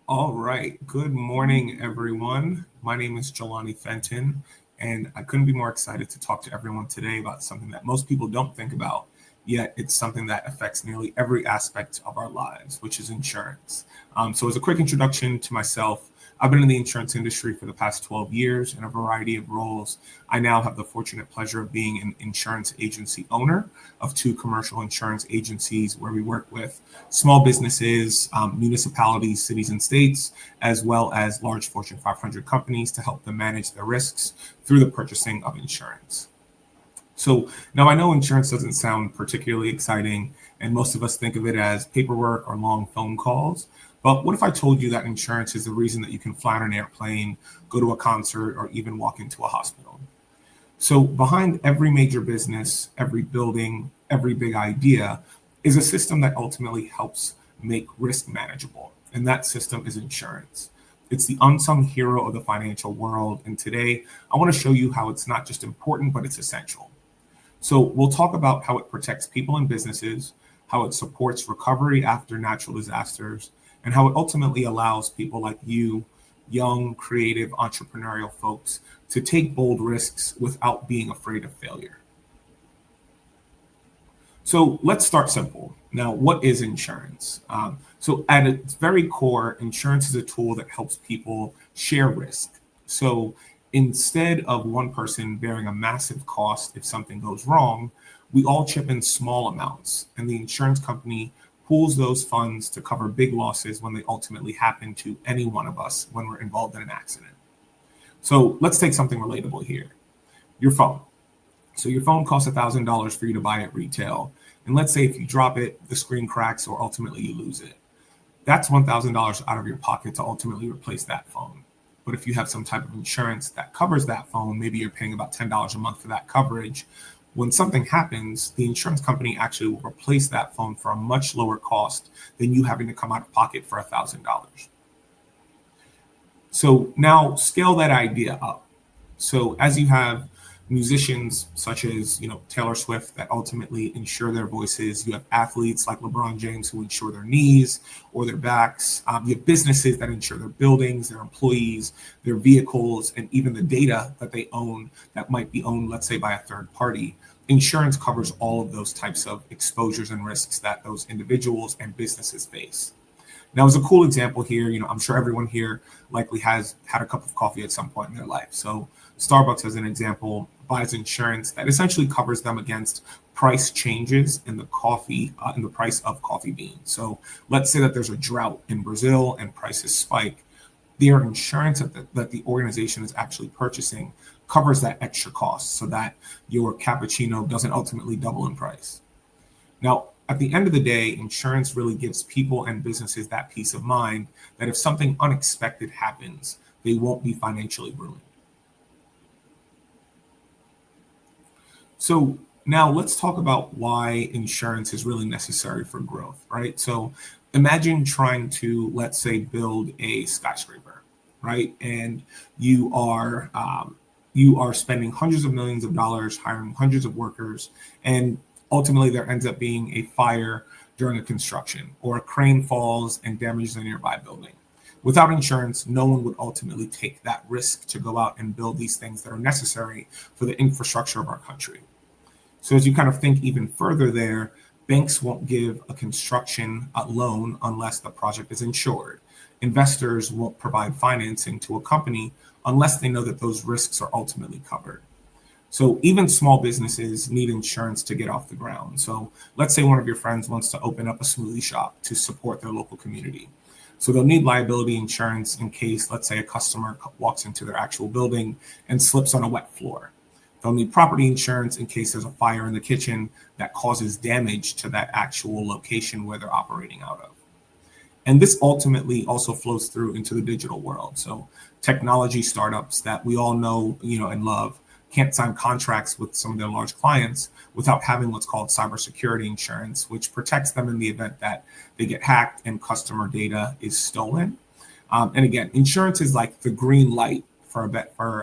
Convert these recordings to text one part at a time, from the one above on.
All right. Good morning, everyone. My name is Jelani Fenton, and I couldn't be more excited to talk to everyone today about something that most people don't think about, yet it's something that affects nearly every aspect of our lives, which is insurance. So, as a quick introduction to myself, I've been in the insurance industry for the past 12 years in a variety of roles. I now have the fortunate pleasure of being an insurance agency owner of two commercial insurance agencies where we work with small businesses, municipalities, cities, and states, as well as large Fortune 500 companies to help them manage their risks through the purchasing of insurance. So now I know insurance doesn't sound particularly exciting, and most of us think of it as paperwork or long phone calls. But what if I told you that insurance is the reason that you can fly on an airplane, go to a concert, or even walk into a hospital? So behind every major business, every building, every big idea is a system that ultimately helps make risk manageable. And that system is insurance. It's the unsung hero of the financial world. And today I want to show you how it's not just important, but it's essential. So we'll talk about how it protects people and businesses, how it supports recovery after natural disasters, and how it ultimately allows people like you, young, creative, entrepreneurial folks, to take bold risks without being afraid of failure. So let's start simple. Now, what is insurance? So at its very core, insurance is a tool that helps people share risk. So instead of one person bearing a massive cost if something goes wrong, we all chip in small amounts, and the insurance company pools those funds to cover big losses when they ultimately happen to any one of us when we're involved in an accident. So let's take something relatable here. Your phone. So your phone costs $1,000 for you to buy at retail. And let's say if you drop it, the screen cracks or ultimately you lose it. That's $1,000 out of your pocket to ultimately replace that phone. But if you have some type of insurance that covers that phone, maybe you're paying about $10 a month for that coverage. When something happens, the insurance company actually will replace that phone for a much lower cost than you having to come out of pocket for $1,000. So now scale that idea up. So as you have musicians such as Taylor Swift that ultimately insure their voices, you have athletes like LeBron James who insure their knees or their backs. You have businesses that insure their buildings, their employees, their vehicles, and even the data that they own that might be owned, let's say, by a third party. Insurance covers all of those types of exposures and risks that those individuals and businesses face. Now, as a cool example here, I'm sure everyone here likely has had a cup of coffee at some point in their life. So Starbucks, as an example, buys insurance that essentially covers them against price changes in the coffee, in the price of coffee beans. So let's say that there's a drought in Brazil and prices spike. Their insurance that the organization is actually purchasing covers that extra cost so that your cappuccino doesn't ultimately double in price. Now, at the end of the day, insurance really gives people and businesses that peace of mind that if something unexpected happens, they won't be financially ruined. So now let's talk about why insurance is really necessary for growth, right? So imagine trying to, let's say, build a skyscraper, right? And you are spending hundreds of millions of dollars hiring hundreds of workers, and ultimately there ends up being a fire during a construction, or a crane falls and damages a nearby building. Without insurance, no one would ultimately take that risk to go out and build these things that are necessary for the infrastructure of our country. So as you kind of think even further there, banks won't give a construction loan unless the project is insured. Investors won't provide financing to a company unless they know that those risks are ultimately covered. So even small businesses need insurance to get off the ground. So let's say one of your friends wants to open up a smoothie shop to support their local community. So they'll need liability insurance in case, let's say, a customer walks into their actual building and slips on a wet floor. They'll need property insurance in case there's a fire in the kitchen that causes damage to that actual location where they're operating out of. And this ultimately also flows through into the digital world. So technology startups that we all know, and love can't sign contracts with some of their large clients without having what's called cybersecurity insurance, which protects them in the event that they get hacked and customer data is stolen. And again, insurance is like the green light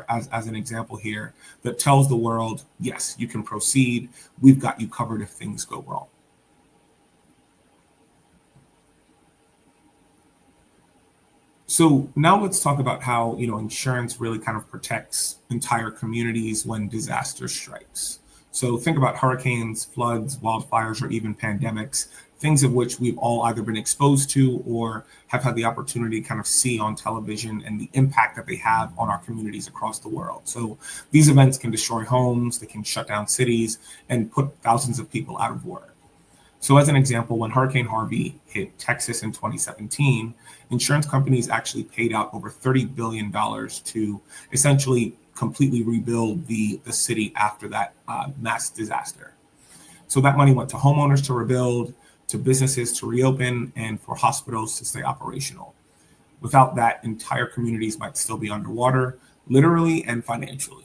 as an example here that tells the world, yes, you can proceed. We've got you covered if things go wrong. So now let's talk about how, insurance really kind of protects entire communities when disaster strikes. So think about hurricanes, floods, wildfires, or even pandemics, things of which we've all either been exposed to or have had the opportunity to kind of see on television and the impact that they have on our communities across the world. So these events can destroy homes, they can shut down cities, and put thousands of people out of work. So, as an example, when Hurricane Harvey hit Texas in 2017, insurance companies actually paid out over $30 billion to essentially completely rebuild the city after that mass disaster. So, that money went to homeowners to rebuild, to businesses to reopen, and for hospitals to stay operational. Without that, entire communities might still be underwater, literally and financially.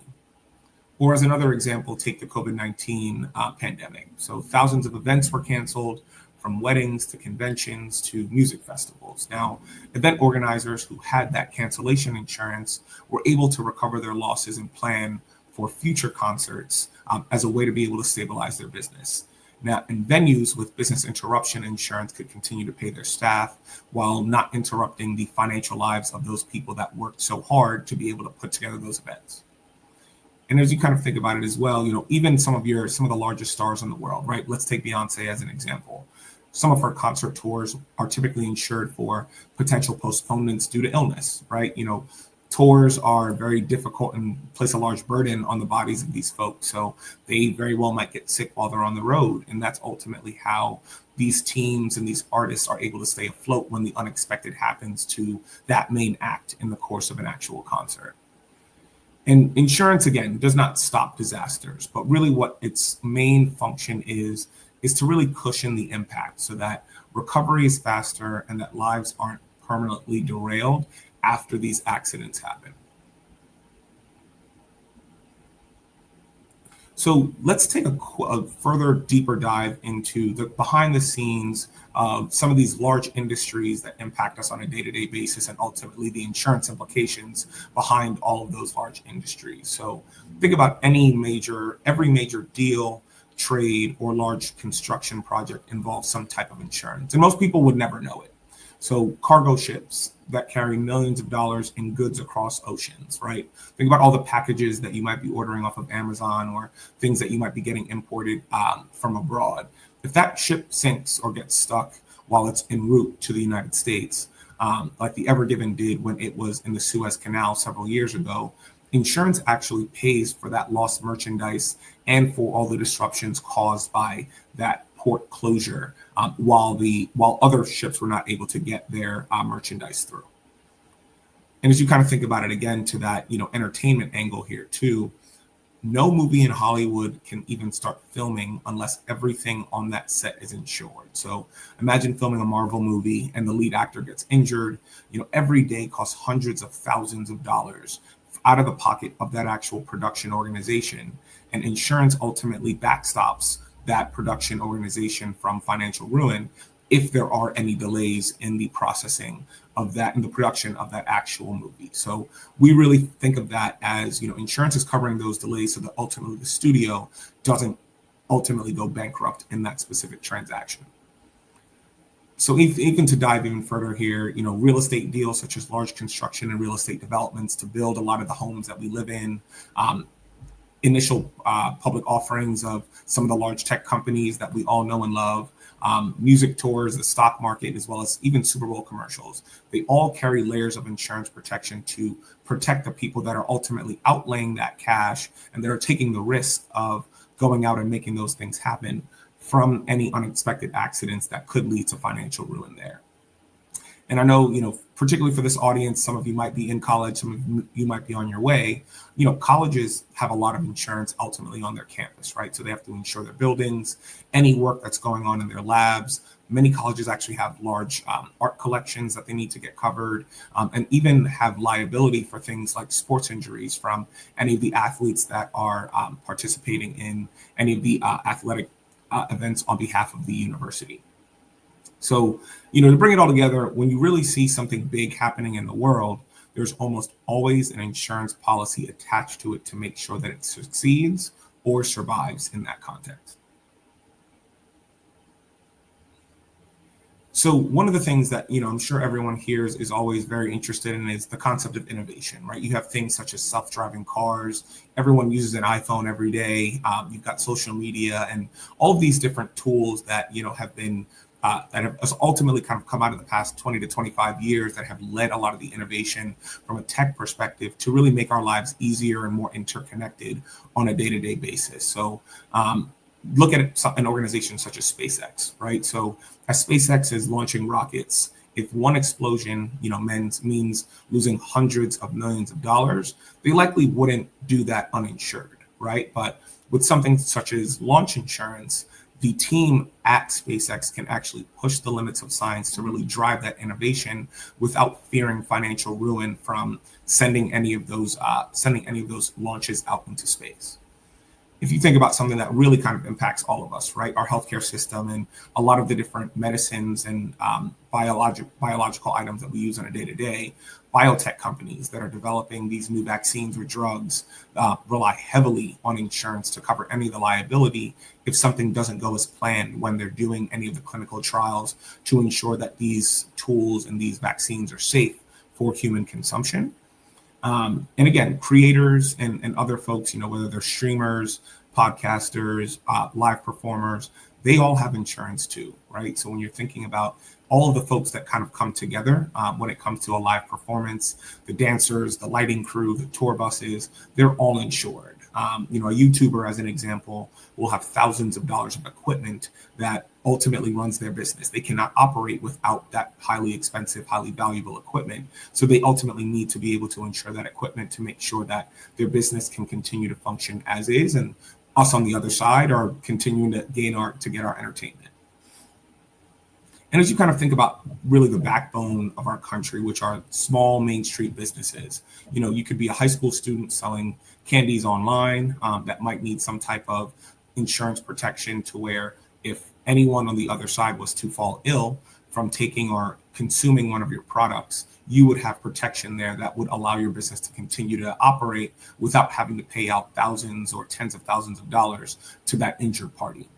Or as another example, take the COVID-19 pandemic. So thousands of events were canceled, from weddings to conventions to music festivals. Now, event organizers who had that cancellation insurance were able to recover their losses and plan for future concerts as a way to be able to stabilize their business. Now, in venues with business interruption insurance could continue to pay their staff while not interrupting the financial lives of those people that worked so hard to be able to put together those events. And as you kind of think about it as well, even some of the largest stars in the world, right? Let's take Beyonce as an example. Some of her concert tours are typically insured for potential postponements due to illness, right? Tours are very difficult and place a large burden on the bodies of these folks. So they very well might get sick while they're on the road. And that's ultimately how these teams and these artists are able to stay afloat when the unexpected happens to that main act in the course of an actual concert. And insurance, again, does not stop disasters, but really what its main function is to really cushion the impact so that recovery is faster and that lives aren't permanently derailed after these accidents happen. So let's take a further deeper dive into the behind the scenes of some of these large industries that impact us on a day-to-day basis and ultimately the insurance implications behind all of those large industries. So think about every major deal, trade, or large construction project involves some type of insurance. And most people would never know it. So cargo ships that carry millions of dollars in goods across oceans, right? Think about all the packages that you might be ordering off of Amazon or things that you might be getting imported from abroad. If that ship sinks or gets stuck while it's en route to the United States, like the Ever Given did when it was in the Suez Canal several years ago, insurance actually pays for that lost merchandise and for all the disruptions caused by that port closure while other ships were not able to get their merchandise through. And as you kind of think about it again to that entertainment angle here too, no movie in Hollywood can even start filming unless everything on that set is insured. So imagine filming a Marvel movie and the lead actor gets injured. Every day costs hundreds of thousands of dollars out of the pocket of that actual production organization. And insurance ultimately backstops that production organization from financial ruin if there are any delays in the processing of that, in the production of that actual movie. So we really think of that as, insurance is covering those delays so that ultimately the studio doesn't ultimately go bankrupt in that specific transaction. So even to dive even further here, real estate deals such as large construction and real estate developments to build a lot of the homes that we live in, initial public offerings of some of the large tech companies that we all know and love, music tours, the stock market, as well as even Super Bowl commercials. They all carry layers of insurance protection to protect the people that are ultimately outlaying that cash and they're taking the risk of going out and making those things happen from any unexpected accidents that could lead to financial ruin there. And I know, particularly for this audience, some of you might be in college, some of you might be on your way. Colleges have a lot of insurance ultimately on their campus, right? So they have to insure their buildings, any work that's going on in their labs. Many colleges actually have large art collections that they need to get covered, and even have liability for things like sports injuries from any of the athletes that are participating in any of the athletic events on behalf of the university. So, to bring it all together, when you really see something big happening in the world, there's almost always an insurance policy attached to it to make sure that it succeeds or survives in that context. So one of the things that, I'm sure everyone here is always very interested in is the concept of innovation, right? You have things such as self-driving cars. Everyone uses an iPhone every day. You've got social media and all of these different tools that, have been that have ultimately kind of come out of the past 20 to 25 years that have led a lot of the innovation from a tech perspective to really make our lives easier and more interconnected on a day-to-day basis. So look at an organization such as SpaceX, right? So as SpaceX is launching rockets, if one explosion, means losing hundreds of millions of dollars, they likely wouldn't do that uninsured, right? But with something such as launch insurance, the team at SpaceX can actually push the limits of science to really drive that innovation without fearing financial ruin from sending any of those launches out into space. If you think about something that really kind of impacts all of us, right? Our healthcare system and a lot of the different medicines and biological items that we use on a day-to-day, biotech companies that are developing these new vaccines or drugs rely heavily on insurance to cover any of the liability if something doesn't go as planned when they're doing any of the clinical trials to ensure that these tools and these vaccines are safe for human consumption. And again, creators and other folks, whether they're streamers, podcasters, live performers, they all have insurance too, right? So when you're thinking about all of the folks that kind of come together when it comes to a live performance, the dancers, the lighting crew, the tour buses, they're all insured. A YouTuber, as an example, will have thousands of dollars of equipment that ultimately runs their business. They cannot operate without that highly expensive, highly valuable equipment. So they ultimately need to be able to insure that equipment to make sure that their business can continue to function as is, and us on the other side are continuing to get our entertainment. And as you kind of think about really the backbone of our country, which are small Main Street businesses, you could be a high school student selling candies online that might need some type of insurance protection to where if anyone on the other side was to fall ill from taking or consuming one of your products, you would have protection there that would allow your business to continue to operate without having to pay out thousands or tens of thousands of dollars to that injured party.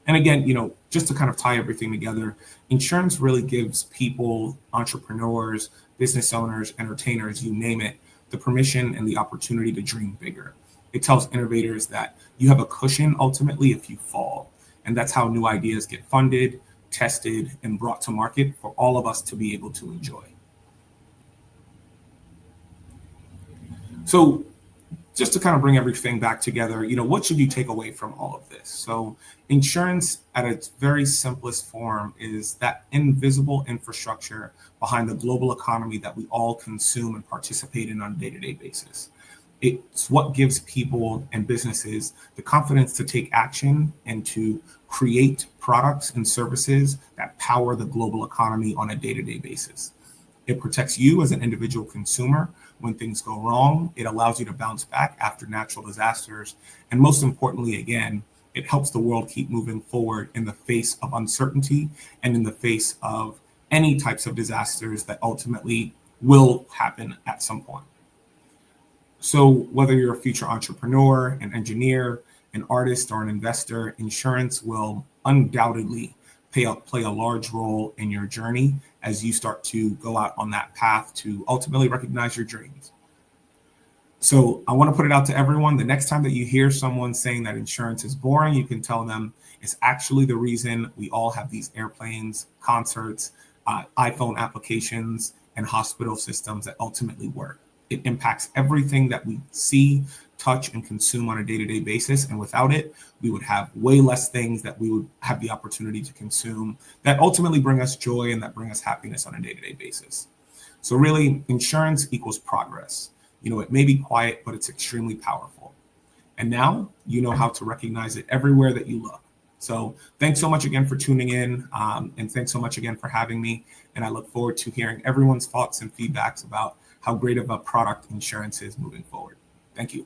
And again, just to kind of tie everything together, insurance really gives people, entrepreneurs, business owners, entertainers, you name it, the permission and the opportunity to dream bigger. It tells innovators that you have a cushion ultimately if you fall. And that's how new ideas get funded, tested, and brought to market for all of us to be able to enjoy. So just to kind of bring everything back together, what should you take away from all of this? So insurance at its very simplest form is that invisible infrastructure behind the global economy that we all consume and participate in on a day-to-day basis. It's what gives people and businesses the confidence to take action and to create products and services that power the global economy on a day-to-day basis. It protects you as an individual consumer when things go wrong. It allows you to bounce back after natural disasters. And most importantly, again, it helps the world keep moving forward in the face of uncertainty and in the face of any types of disasters that ultimately will happen at some point. So whether you're a future entrepreneur, an engineer, an artist, or an investor, insurance will undoubtedly play a large role in your journey as you start to go out on that path to ultimately recognize your dreams. So I want to put it out to everyone. The next time that you hear someone saying that insurance is boring, you can tell them it's actually the reason we all have these airplanes, concerts, iPhone applications, and hospital systems that ultimately work. It impacts everything that we see, touch, and consume on a day-to-day basis. And without it, we would have way less things that we would have the opportunity to consume that ultimately bring us joy and that bring us happiness on a day-to-day basis. So really, insurance equals progress. It may be quiet, but it's extremely powerful. And now you know how to recognize it everywhere that you look. So thanks so much again for tuning in. And thanks so much again for having me. And I look forward to hearing everyone's thoughts and feedbacks about how great of a product insurance is moving forward. Thank you.